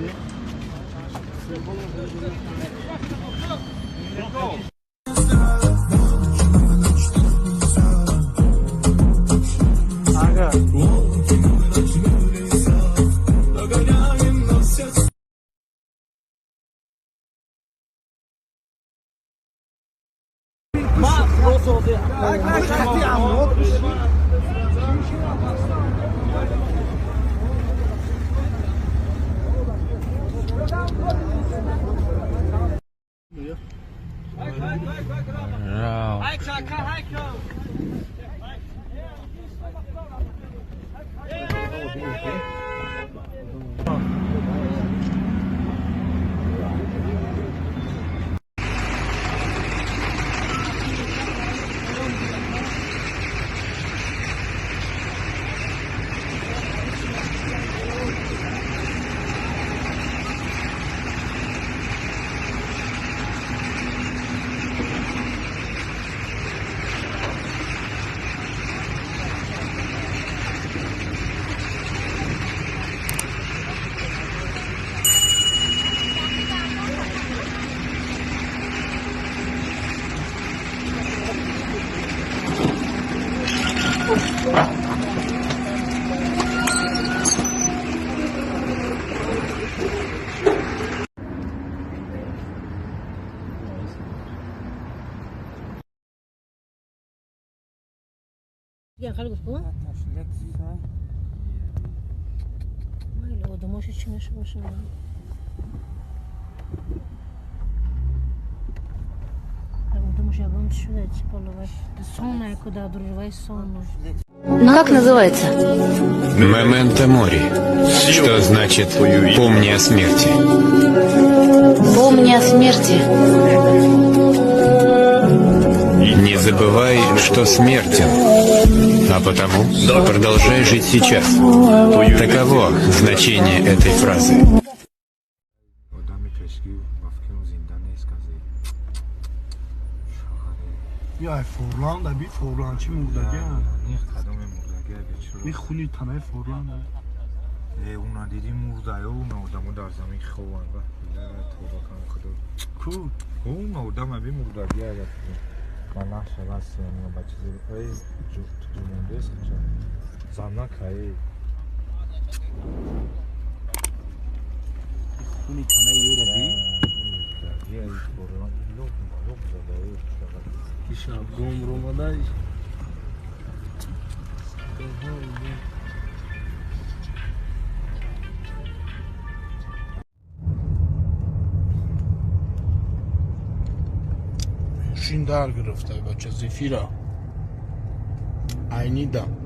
Ya خلي بسكوت ويلي odamı şu içine şu başına odamı şu yapalım şurada çıkalım сонная куда другая сонная. Как называется? Мементо мори, что значит «помни о смерти». Помни о смерти. Не забывай, что смертен, а потому продолжай жить сейчас. Таково значение этой фразы. یا فورلان دبی فورلان چی مردگه نیخ قدم مردگه بچه میخونی تنه فورلان اونا دیدی مرده اونا آدم در زمین خوان و توبه کنم خدا کو اون آدم بی مردگه من نقشه بسته اونو بچه زیر ای جمونده است زمنک های خونی تنه یه رو بی مردگه ای فورلان لوک زده ای شب گم رو مادر شین در گرفته بچه زفیرا عینی دم